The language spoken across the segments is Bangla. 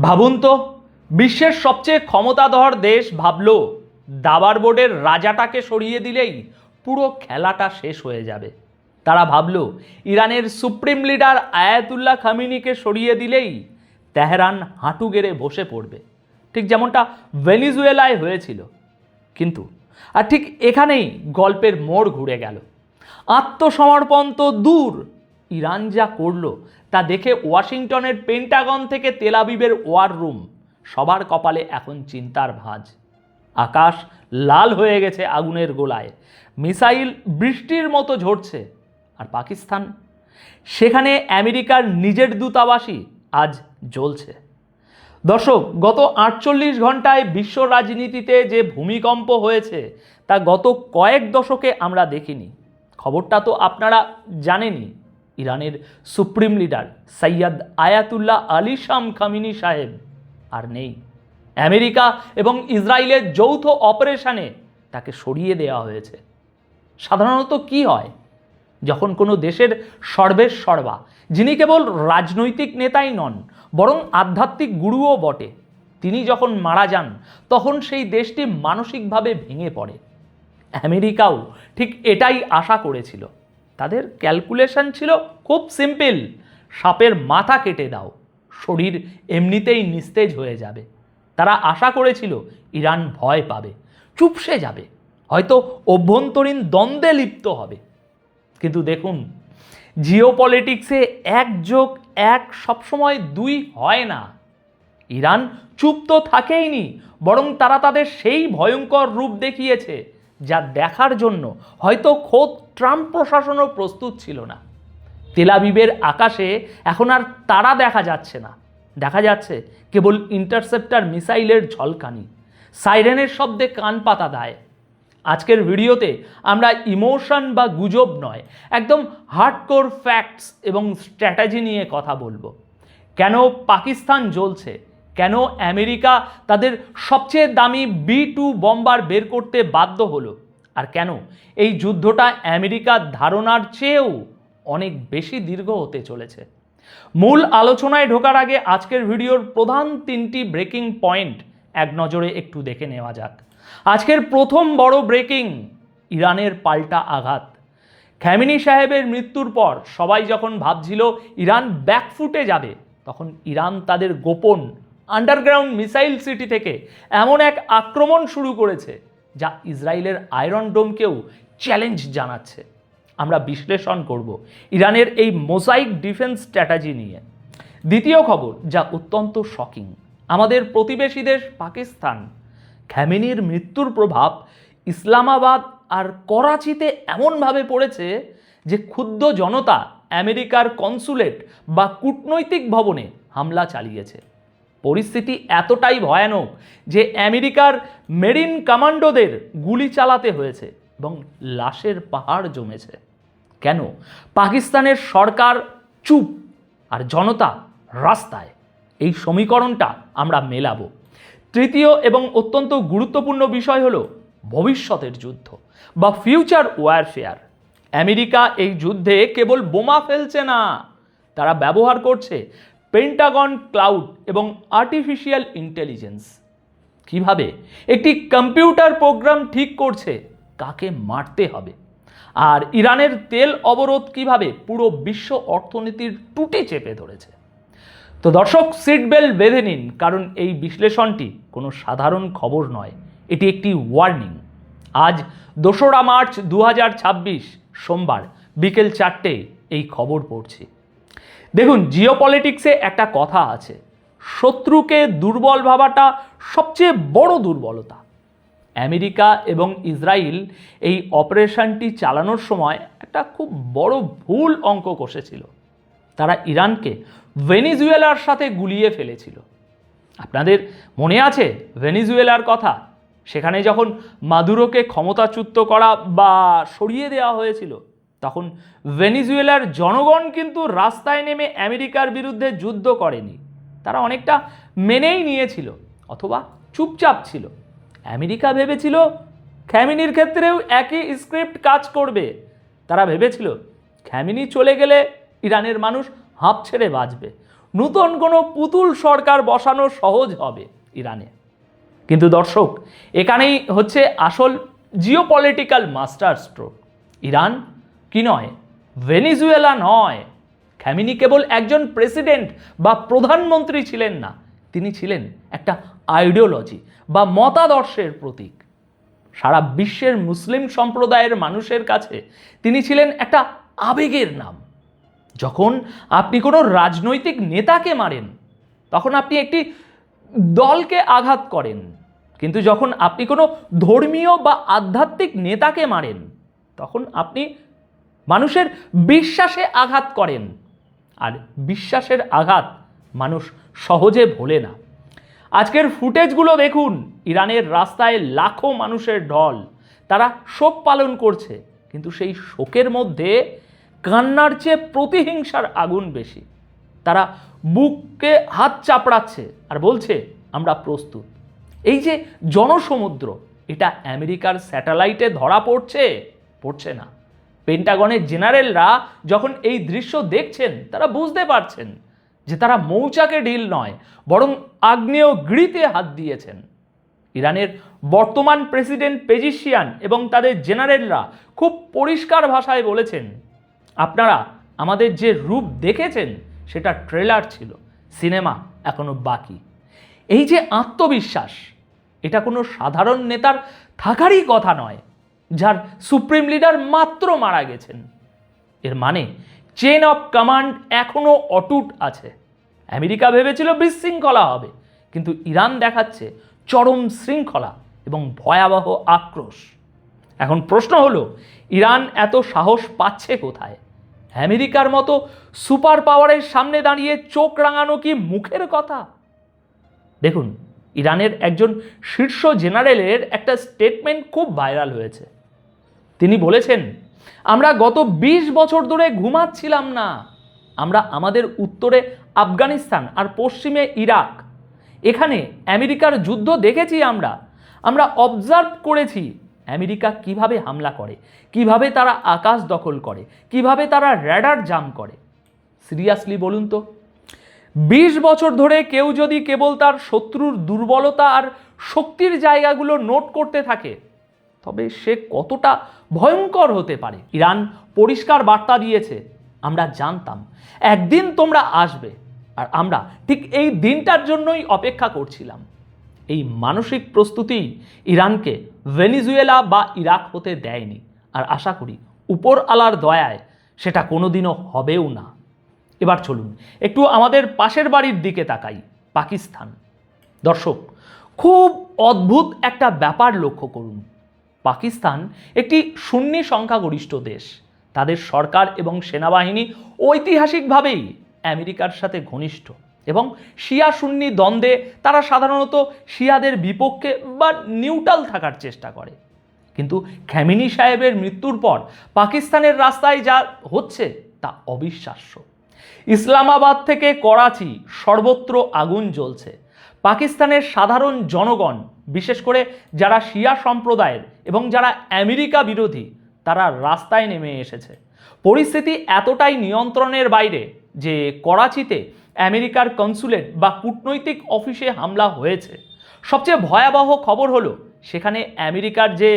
ভাবুন তো, বিশ্বের সবচেয়ে ক্ষমতাধর দেশ ভাবলো দাবার বোর্ডের রাজাটাকে সরিয়ে দিলেই পুরো খেলাটা শেষ হয়ে যাবে। তারা ভাবলো ইরানের সুপ্রিম লিডার আয়াতুল্লাহ খামিনিকে সরিয়ে দিলেই তেহরান হাঁটু গেড়ে বসে পড়বে, ঠিক যেমনটা ভেনিজুয়েলায় হয়েছিল। কিন্তু আর ঠিক এখানেই গল্পের মোড় ঘুরে গেল। আত্মসমর্পণ তো দূর, ইরান যা করলো তা দেখে ওয়াশিংটনের পেন্টাগন থেকে তেল আবিবের ওয়ার রুম সবার কপালে এখন চিন্তার ভাঁজ। আকাশ লাল হয়ে গেছে আগুনের গোলায়, মিসাইল বৃষ্টির মতো ঝরছে। আর পাকিস্তান, সেখানে আমেরিকার নিজের দূতাবাসই আজ জ্বলছে। দর্শক, গত 48 ঘন্টায় বিশ্ব রাজনীতিতে যে ভূমিকম্প হয়েছে তা গত কয়েক দশকে আমরা দেখিনি। খবরটা তো আপনারা জানেনই, ইরানের supreme leader Syed Ayatollah Ali শাম খামিনি সাহেব আর নেই। আমেরিকা এবং ইসরায়েলের যৌথ অপারেশনে তাকে সরিয়ে দেওয়া হয়েছে। সাধারণত কি হয় যখন কোনো দেশের সর্বেসর্বা, যিনি কেবল রাজনৈতিক নেতাই নন বরং আধ্যাত্মিক গুরুও বটে, তিনি যখন মারা যান তখন সেই দেশটি মানসিকভাবে ভেঙে পড়ে। আমেরিকাও ঠিক এটাই আশা করেছিল। তাদের ক্যালকুলেশন ছিল খুব সিম্পল, সাপের মাথা কেটে দাও, শরীর এমনিতেই নিস্তেজ হয়ে যাবে। তারা আশা করেছিল ইরান ভয় পাবে, চুপসে যাবে, হয়তো অভ্যন্তরীণ দ্বন্দ্বে লিপ্ত হবে। কিন্তু দেখুন, জিওপলিটিক্সে 1+1 সবসময় 2 হয় না। ইরান চুপ তো থাকেইনি, বরং তারা তাদের সেই ভয়ঙ্কর রূপ দেখিয়েছে যা দেখার জন্য হয়তো খোদ ট্রাম্প প্রশাসনও প্রস্তুত ছিল না। তেল আবিবের আকাশে এখন আর তারা দেখা যাচ্ছে না, দেখা যাচ্ছে কেবল ইন্টারসেপ্টার মিসাইলের ঝলকানি, সাইরেনের শব্দে কান পাতা দেয়। আজকের ভিডিওতে আমরা ইমোশন বা গুজব নয়, একদম হার্ডকোর ফ্যাক্টস এবং স্ট্র্যাটেজি নিয়ে কথা বলবো। কেন পাকিস্তান জ্বলছে, কেন আমেরিকা তাদের সবচেয়ে দামি B-2 বম্বার বের করতে বাধ্য হলো, আর কেন এই যুদ্ধটা আমেরিকার ধারণার চেয়েও অনেক বেশি দীর্ঘ হতে চলেছে। মূল আলোচনায় ঢোকার আগে আজকের ভিডিওর প্রধান 3টি ব্রেকিং পয়েন্ট এক নজরে একটু দেখে নেওয়া যাক। আজকের প্রথম বড় ব্রেকিং, ইরানের পাল্টা আঘাত। খামেনি সাহেবের মৃত্যুর পর সবাই যখন ভাবছিল ইরান ব্যাকফুটে যাবে, তখন ইরান তাদের গোপন আন্ডারগ্রাউন্ড মিসাইল সিটি থেকে এমন এক আক্রমণ শুরু করেছে যা ইসরায়েলের আয়রন ডোমকেও চ্যালেঞ্জ জানাচ্ছে। আমরা বিশ্লেষণ করব ইরানের এই মোজাইক ডিফেন্স স্ট্র্যাটেজি নিয়ে। দ্বিতীয় খবর, যা অত্যন্ত শকিং, আমাদের প্রতিবেশী দেশ পাকিস্তান। খামেনির মৃত্যুর প্রভাব ইসলামাবাদ আর করাচিতে এমনভাবে পড়েছে যে ক্ষুব্ধ জনতা আমেরিকার কনসুলেট বা কূটনৈতিক ভবনে হামলা চালিয়েছে। পরিস্থিতি এতটাই ভয়ানক যে আমেরিকার মেরিন কমান্ডোদের গুলি চালাতে হয়েছে এবং লাশের পাহাড় জমেছে। কেন পাকিস্তানের সরকার চুপ আর জনতা রাস্তায়? এই সমীকরণটা আমরা মেলাবো। তৃতীয় এবং অত্যন্ত গুরুত্বপূর্ণ বিষয় হলো ভবিষ্যতের যুদ্ধ বা ফিউচার ওয়ারফেয়ার। আমেরিকা এই যুদ্ধে কেবল বোমা ফেলছে না, তারা ব্যবহার করছে পেন্টাগন ক্লাউড এবং আর্টিফিশিয়াল ইন্টেলিজেন্স। কিভাবে একটি কম্পিউটার প্রোগ্রাম ঠিক করছে কাকে মারতে হবে, আর ইরানের তেল অবরোধ কিভাবে পুরো বিশ্ব অর্থনীতির টুটি চেপে ধরেছে। তো দর্শক, সিট বেল্ট বেঁধে নিন, কারণ এই বিশ্লেষণটি কোনো সাধারণ খবর নয়, এটি একটি ওয়ার্নিং। আজ 2রা মার্চ 2026 সোমবার বিকেল 4টে এই খবর পড়ছি। দেখুন, জিওপলিটিক্সে একটা কথা আছে, শত্রুকে দুর্বল ভাবাটা সবচেয়ে বড় দুর্বলতা। আমেরিকা এবং ইসরায়েল এই অপারেশনটি চালানোর সময় একটা খুব বড় ভুল অঙ্ক কষেছিল। তারা ইরানকে ভেনিজুয়েলার সাথে গুলিয়ে ফেলেছিল। আপনাদের মনে আছে ভেনিজুয়েলার কথা? সেখানে যখন মাদুরোকে ক্ষমতাচ্যুত করা বা সরিয়ে দেওয়া হয়েছিল, তখন ভেনিজুয়েলার জনগণ কিন্তু রাস্তায় নেমে আমেরিকার বিরুদ্ধে যুদ্ধ করেনি। তারা অনেকটা মেনেই নিয়েছিল অথবা চুপচাপ ছিল। আমেরিকা ভেবেছিল খামেনির ক্ষেত্রেও একই স্ক্রিপ্ট কাজ করবে। তারা ভেবেছিল খামেনি চলে গেলে ইরানের মানুষ হাঁপ ছেড়ে বাঁচবে, নতুন কোনো পুতুল সরকার বসানো সহজ হবে ইরানে। কিন্তু দর্শক, এখানেই হচ্ছে আসল জিওপলিটিক্যাল মাস্টার স্ট্রোক। ইরান কি নয়, ভেনিজুয়েলা নয়। খামেনি কেবল একজন প্রেসিডেন্ট বা প্রধানমন্ত্রী ছিলেন না, তিনি ছিলেন একটা আইডিওলজি বা মতাদর্শের প্রতীক। সারা বিশ্বের মুসলিম সম্প্রদায়ের মানুষের কাছে তিনি ছিলেন একটা আবেগের নাম। যখন আপনি কোনো রাজনৈতিক নেতাকে মারেন, তখন আপনি একটি দলকে আঘাত করেন, কিন্তু যখন আপনি কোনো ধর্মীয় বা আধ্যাত্মিক নেতাকে মারেন, তখন আপনি মানুষের বিশ্বাসে আঘাত করেন। আর বিশ্বাসের আঘাত মানুষ সহজে ভোলে না। আজকের ফুটেজগুলো দেখুন, ইরানের রাস্তায় লাখো মানুষের ঢল, তারা শোক পালন করছে, কিন্তু সেই শোকের মধ্যে কান্নার চেয়ে প্রতিহিংসার আগুন বেশি। তারা বুকে হাত চাপড়াচ্ছে আর বলছে আমরা প্রস্তুত। এই যে জনসমুদ্র, এটা আমেরিকার স্যাটেলাইটে ধরা পড়ছে না। পেন্টাগনের জেনারেলরা যখন এই দৃশ্য দেখছেন, তারা বুঝতে পারছেন যে তারা মৌচাকে ঢিল নয়, বরং আগ্নেয়গিরিতে হাত দিয়েছেন। ইরানের বর্তমান প্রেসিডেন্ট পেজিশিয়ান এবং তাদের জেনারেলরা খুব পরিষ্কার ভাষায় বলেছেন, আপনারা আমাদের যে রূপ দেখেছেন সেটা ট্রেলার ছিল, সিনেমা এখনো বাকি। এই যে আত্মবিশ্বাস, এটা কোনো সাধারণ নেতার থাকারই কথা নয়, যার সুপ্রিম লিডার মাত্র মারা গেছেন। এর মানে চেন অফ কমান্ড এখনো অটুট আছে। আমেরিকা ভেবেছিল বিশৃঙ্খলা হবে, কিন্তু ইরান দেখাচ্ছে চরম শৃঙ্খলা এবং ভয়াবহ আক্রোশ। এখন প্রশ্ন হলো, ইরান এত সাহস পাচ্ছে কোথায়? আমেরিকার মতো সুপার পাওয়ারের সামনে দাঁড়িয়ে চোখ রাঙানো কি মুখের কথা? দেখুন, ইরানের একজন শীর্ষ জেনারেলের একটা স্টেটমেন্ট খুব ভাইরাল হয়েছে। তিনি বলেছেন, আমরা গত 20 বছর ধরে ঘুমাচ্ছিলাম না। আমরা আমাদের উত্তরে আফগানিস্তান আর পশ্চিমে ইরাক, এখানে আমেরিকার যুদ্ধ দেখেছি। আমরা অবজার্ভ করেছি আমেরিকা কিভাবে হামলা করে, কিভাবে তারা আকাশ দখল করে, কিভাবে তারা র্যাডার জাম করে। সিরিয়াসলি বলুন তো, 20 বছর ধরে কেউ যদি কেবল তার শত্রুর দুর্বলতা আর শক্তির জায়গাগুলো নোট করতে থাকে, তবে সে কতটা ভয়ঙ্কর হতে পারে। ইরান পরিষ্কার বার্তা দিয়েছে, আমরা জানতাম একদিন তোমরা আসবে, আর আমরা ঠিক এই দিনটার জন্যই অপেক্ষা করছিলাম। এই মানসিক প্রস্তুতি ইরানকে ভেনিজুয়েলা বা ইরাক হতে দেয়নি, আর আশা করি উপর আলার দয়ায় সেটা কোনোদিনও হবেও না। এবার চলুন একটু আমাদের পাশের বাড়ির দিকে তাকাই, পাকিস্তান। দর্শক, খুব অদ্ভুত একটা ব্যাপার লক্ষ্য করুন। পাকিস্তান একটি সুন্নি সংখ্যাগরিষ্ঠ দেশ। তাদের সরকার এবং সেনাবাহিনী ঐতিহাসিকভাবেই আমেরিকার সাথে ঘনিষ্ঠ, এবং শিয়া সুন্নি দ্বন্দ্বে তারা সাধারণত শিয়াদের বিপক্ষে বা নিউট্রাল থাকার চেষ্টা করে। কিন্তু খামেনি সাহেবের মৃত্যুর পর পাকিস্তানের রাস্তায় যা হচ্ছে তা অবিশ্বাস্য। ইসলামাবাদ থেকে করাচি সর্বত্র আগুন জ্বলছে। পাকিস্তানের সাধারণ জনগণ, বিশেষ করে যারা শিয়া সম্প্রদায়ের এবং যারা আমেরিকা বিরোধী, তারা রাস্তায় নেমে এসেছে। পরিস্থিতি এতটাই নিয়ন্ত্রণের বাইরে যে করাচিতে আমেরিকার কনসুলেট বা কূটনৈতিক অফিসে হামলা হয়েছে। সবচেয়ে ভয়াবহ খবর হলো, সেখানে আমেরিকার যে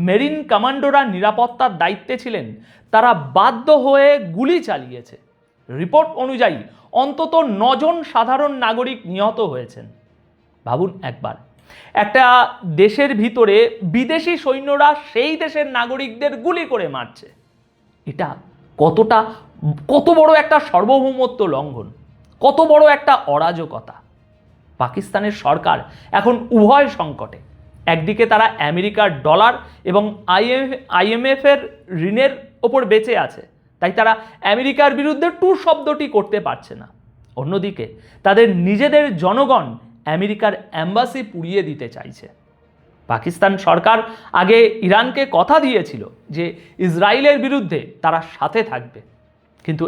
মেরিন কমান্ডোরা নিরাপত্তার দায়িত্বে ছিলেন, তারা বাধ্য হয়ে গুলি চালিয়েছে। রিপোর্ট অনুযায়ী অন্তত 9 জন সাধারণ নাগরিক নিহত হয়েছেন। ভাবুন একবার, একটা দেশের ভিতরে বিদেশি সৈন্যরা সেই দেশের নাগরিকদের গুলি করে মারছে। এটা কত বড় একটা সার্বভৌমত্ব লঙ্ঘন, কত বড় একটা অরাজকতা। পাকিস্তানের সরকার এখন উভয় সংকটে। একদিকে তারা আমেরিকার ডলার এবং IMF এর ঋণের ওপর বেঁচে আছে, তাই তারা আমেরিকার বিরুদ্ধে টু শব্দটি করতে পারছে না। অন্যদিকে তাদের নিজেদের জনগণ আমেরিকার অ্যাম্বাসি পুড়িয়ে দিতে চাইছে। পাকিস্তান সরকার আগে ইরানকে কথা দিয়েছিল যে ইসরায়েলের বিরুদ্ধে তারা সাথে থাকবে, কিন্তু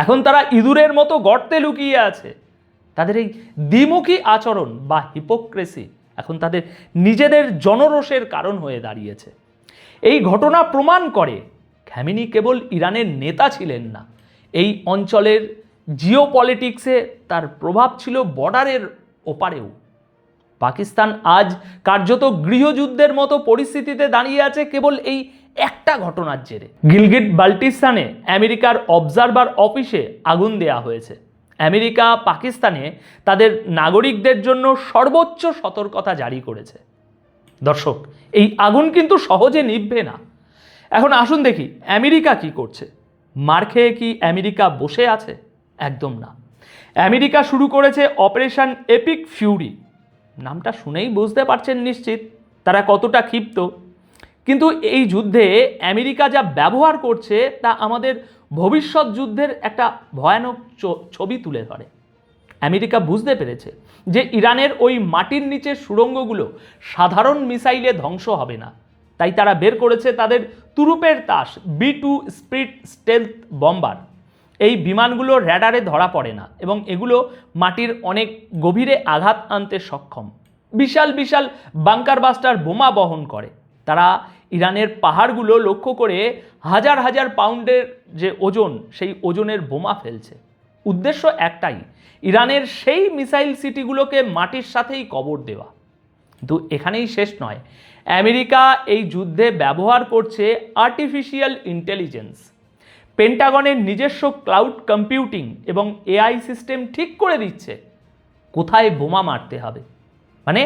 এখন তারা ইঁদুরের মতো গর্তে লুকিয়ে আছে। তাদের এই দ্বিমুখী আচরণ বা হিপোক্রেসি এখন তাদের নিজেদের জনরোষের কারণ হয়ে দাঁড়িয়েছে। এই ঘটনা প্রমাণ করে খামেনি কেবল ইরানের নেতা ছিলেন না, এই অঞ্চলের জিও পলিটিক্সে তার প্রভাব ছিল বর্ডারের ওপারেও। পাকিস্তান আজ কার্যত গৃহযুদ্ধের মতো পরিস্থিতিতে দাঁড়িয়ে আছে কেবল এই একটা ঘটনার জেরে। গিলগিট বাল্টিস্তানে আমেরিকার অবজারভার অফিসে আগুন দেয়া হয়েছে। আমেরিকা পাকিস্তানে তাদের নাগরিকদের জন্য সর্বোচ্চ সতর্কতা জারি করেছে। দর্শক, এই আগুন কিন্তু সহজে নিভবে না। এখন আসুন দেখি আমেরিকা কি করছে। মার খেয়ে কি আমেরিকা বসে আছে? একদম না। আমেরিকা শুরু করেছে অপারেশন এপিক ফিউরি। নামটা শুনেই বুঝতে পারছেন নিশ্চিত তারা কতটা ক্ষিপ্ত। কিন্তু এই যুদ্ধে আমেরিকা যা ব্যবহার করছে তা আমাদের ভবিষ্যৎ যুদ্ধের একটা ভয়ানক ছবি তুলে ধরে। আমেরিকা বুঝতে পেরেছে যে ইরানের ওই মাটির নিচের সুড়ঙ্গগুলো সাধারণ মিসাইলে ধ্বংস হবে না। তাই তারা বের করেছে তাদের তুরুপের তাস B-2 স্পিরিট স্টেলথ বম্বার। এই বিমানগুলো র্যাডারে ধরা পড়ে না এবং এগুলো মাটির অনেক গভীরে আঘাত আনতে সক্ষম। বিশাল বিশাল বাংকার বাস্টার বোমা বহন করে। তারা ইরানের পাহাড়গুলো লক্ষ্য করে হাজার হাজার পাউন্ডের যে ওজন, সেই ওজনের বোমা ফেলছে। উদ্দেশ্য একটাই, ইরানের সেই মিসাইল সিটিগুলোকে মাটির সাথেই কবর দেওয়া। কিন্তু এখানেই শেষ নয়। আমেরিকা এই যুদ্ধে ব্যবহার করছে আর্টিফিশিয়াল ইন্টেলিজেন্স। পেন্টাগনের নিজস্ব ক্লাউড কম্পিউটিং এবং AI সিস্টেম ঠিক করে দিচ্ছে কোথায় বোমা মারতে হবে। মানে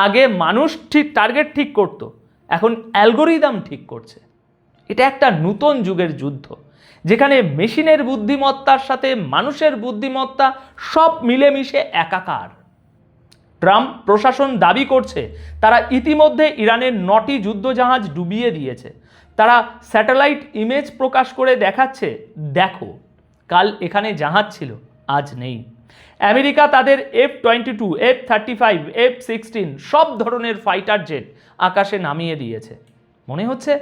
আগে মানুষ ঠিক টার্গেট ঠিক করতো, এখন অ্যালগোরিদম ঠিক করছে। এটা একটা নতুন যুগের যুদ্ধ, যেখানে মেশিনের বুদ্ধিমত্তার সাথে মানুষের বুদ্ধিমত্তা সব মিলেমিশে একাকার। ট্রাম্প প্রশাসন দাবি করছে তারা ইতিমধ্যে ইরানের 9টি যুদ্ধজাহাজ ডুবিয়ে দিয়েছে। তারা স্যাটেলাইট ইমেজ প্রকাশ করে দেখাচ্ছে, দেখো কাল এখানে জাহাজ ছিল, আজ নেই। আমেরিকা তাদের F-22, F-35, F-16 সব ধরনের ফাইটার জেট আকাশে নামিয়ে দিয়েছে। মনে হচ্ছে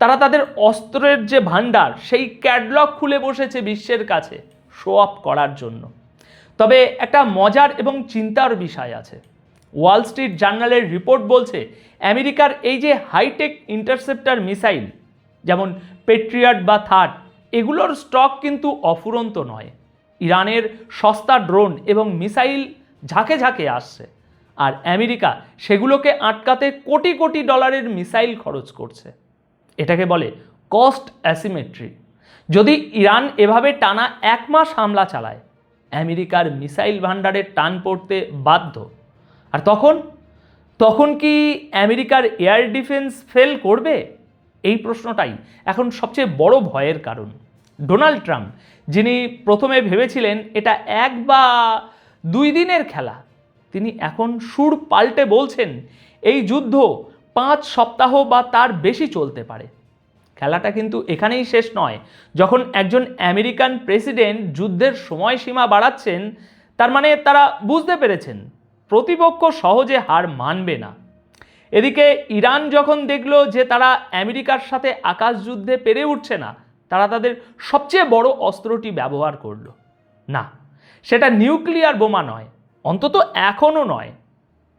তারা তাদের অস্ত্রের যে ভান্ডার সেই ক্যাটলগ খুলে বসেছে বিশ্বের কাছে শো অফ করার জন্য। তবে একটা মজার এবং চিন্তার বিষয় আছে। ওয়াল স্ট্রিট জার্নালের রিপোর্ট বলছে আমেরিকার এই যে হাইটেক ইন্টারসেপ্টার মিসাইল যেমন পেট্রিয়ট বা থার্ড, এগুলোর স্টক কিন্তু অফুরন্ত নয়। ইরানের সস্তা ড্রোন এবং মিসাইল ঝাঁকে ঝাঁকে আসছে, আর আমেরিকা সেগুলোকে আটকাতে কোটি কোটি ডলারের মিসাইল খরচ করছে। এটাকে বলে কস্ট অ্যাসিমেট্রি। যদি ইরান এভাবে টানা 1 মাস হামলা চালায়, আমেরিকার মিসাইল ভান্ডারের টান পড়তে বাধ্য। আর তখন কি আমেরিকার এয়ার ডিফেন্স ফেল করবে? এই প্রশ্নটাই এখন সবচেয়ে বড় ভয়ের কারণ। ডোনাল্ড ট্রাম্প, যিনি প্রথমে ভেবেছিলেন এটা 1 বা 2 দিনের খেলা, তিনি এখন সুর পাল্টে বলছেন এই যুদ্ধ 5 সপ্তাহ বা তার বেশি চলতে পারে। খেলাটা কিন্তু এখানেই শেষ নয়। যখন একজন আমেরিকান প্রেসিডেন্ট যুদ্ধের সময়সীমা বাড়াচ্ছেন, তার মানে তারা বুঝতে পেরেছেন প্রতিপক্ষ সহজে হার মানবে না। এদিকে ইরান যখন দেখলো যে তারা আমেরিকার সাথে আকাশ যুদ্ধে পেরে উঠছে না, তারা তাদের সবচেয়ে বড় অস্ত্রটি ব্যবহার করলো। না, সেটা নিউক্লিয়ার বোমা নয়, অন্তত এখনও নয়।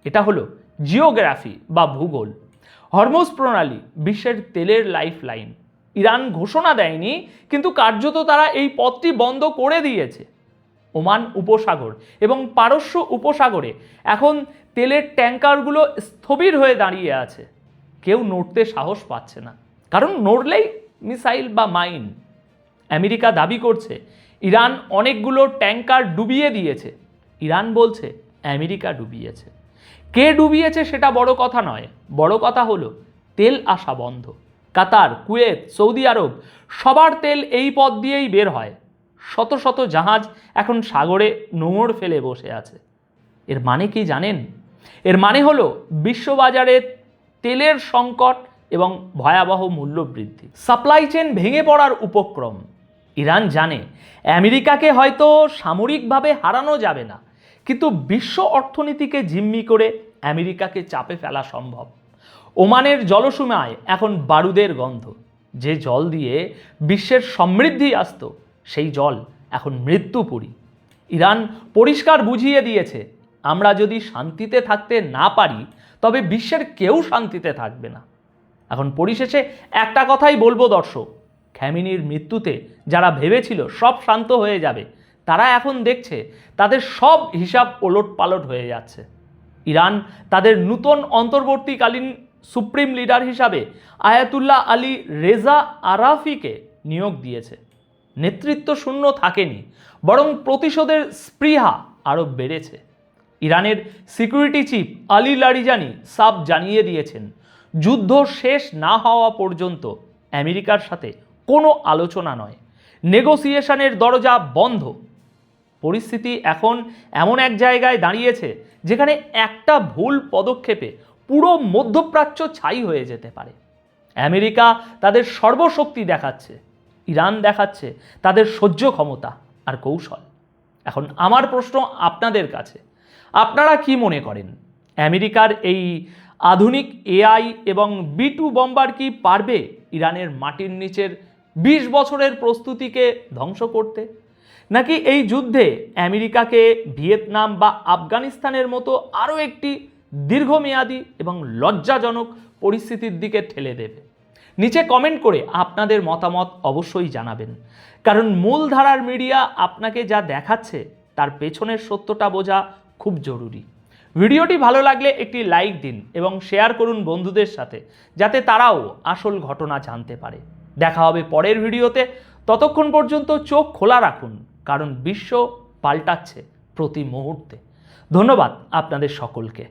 এটা হলো জিওগ্রাফি বা ভূগোল। হরমুজ প্রণালী বিশ্বের তেলের লাইফ লাইন। ইরান ঘোষণা দেয়নি, কিন্তু কার্যত তারা এই পথটি বন্ধ করে দিয়েছে। ওমান উপসাগর এবং পারস্য উপসাগরে এখন তেলের ট্যাঙ্কারগুলো স্থবির হয়ে দাঁড়িয়ে আছে। কেউ নড়তে সাহস পাচ্ছে না, কারণ নড়লেই মিসাইল বা মাইন। আমেরিকা দাবি করছে ইরান অনেকগুলো ট্যাঙ্কার ডুবিয়ে দিয়েছে। ইরান বলছে আমেরিকা ডুবিয়েছে। কে ডুবিয়েছে সেটা বড় কথা নয়, বড় কথা হলো তেল আসা বন্ধ। কাতার, কুয়েত, সৌদি আরব সবার তেল এই পথ দিয়েই বের হয়। শত শত জাহাজ এখন সাগরে নোঙর ফেলে বসে আছে। এর মানে কি জানেন? এর মানে হলো বিশ্ববাজারে তেলের সংকট এবং ভয়াবহ মূল্য বৃদ্ধি, সাপ্লাই চেন ভেঙে পড়ার উপক্রম। ইরান জানে আমেরিকাকে হয়তো সামরিকভাবে হারানো যাবে না, কিন্তু বিশ্ব অর্থনীতিকে জিম্মি করে আমেরিকাকে চাপে ফেলা সম্ভব। ওমানের জলসীমায় এখন বারুদের গন্ধ। যে জল দিয়ে বিশ্বের সমৃদ্ধি আসত, সেই জল এখন মৃত্যুপুরী। ইরান পরিষ্কার বুঝিয়ে দিয়েছে, আমরা যদি শান্তিতে থাকতে না পারি, তবে বিশ্বের কেউ শান্তিতে থাকবে না। এখন পরিশেষে একটা কথাই বলবো দর্শক, খামেনির মৃত্যুতে যারা ভেবেছিল সব শান্ত হয়ে যাবে, তারা এখন দেখছে তাদের সব হিসাব ওলটপালট হয়ে যাচ্ছে। ইরান তাদের নূতন অন্তর্বর্তীকালীন সুপ্রিম লিডার হিসাবে আয়াতুল্লাহ আলী রেজা আরাফিকে নিয়োগ দিয়েছে। নেতৃত্ব শূন্য থাকেনি, বরং প্রতিশোধের স্পৃহা আরও বেড়েছে। ইরানের সিকিউরিটি চিফ আলী লারিজানি সাফ জানিয়ে দিয়েছেন, যুদ্ধ শেষ না হওয়া পর্যন্ত আমেরিকার সাথে কোনো আলোচনা নয়, নেগোসিয়েশনের দরজা বন্ধ। পরিস্থিতি এখন এমন এক জায়গায় দাঁড়িয়েছে যেখানে একটা ভুল পদক্ষেপে পুরো মধ্যপ্রাচ্য ছাই হয়ে যেতে পারে। আমেরিকা তাদের সর্বশক্তি দেখাচ্ছে, ইরান দেখাচ্ছে তাদের সহ্য ক্ষমতা আর কৌশল। এখন আমার প্রশ্ন আপনাদের কাছে, আপনারা কি মনে করেন, আমেরিকার এই আধুনিক এআই এবং B2 বম্বার কি পারবে ইরানের মাটির নিচের 20 বছরের প্রস্তুতিকে ধ্বংস করতে? নাকি এই যুদ্ধে আমেরিকাকে ভিয়েতনাম বা আফগানিস্তানের মতো আরও একটি দীর্ঘমেয়াদী এবং লজ্জাজনক পরিস্থিতির দিকে ঠেলে দেবে? নিচে কমেন্ট করে আপনাদের মতামত অবশ্যই জানাবেন, কারণ মূলধারার মিডিয়া আপনাকে যা দেখাচ্ছে তার পেছনের সত্যটা বোঝা খুব জরুরি। ভিডিওটি ভালো লাগলে একটি লাইক দিন এবং শেয়ার করুন বন্ধুদের সাথে, যাতে তারাও আসল ঘটনা জানতে পারে। দেখা হবে পরের ভিডিওতে। ততক্ষণ পর্যন্ত চোখ খোলা রাখুন, কারণ বিশ্ব পাল্টাচ্ছে প্রতি মুহূর্তে। ধন্যবাদ আপনাদের সকলকে।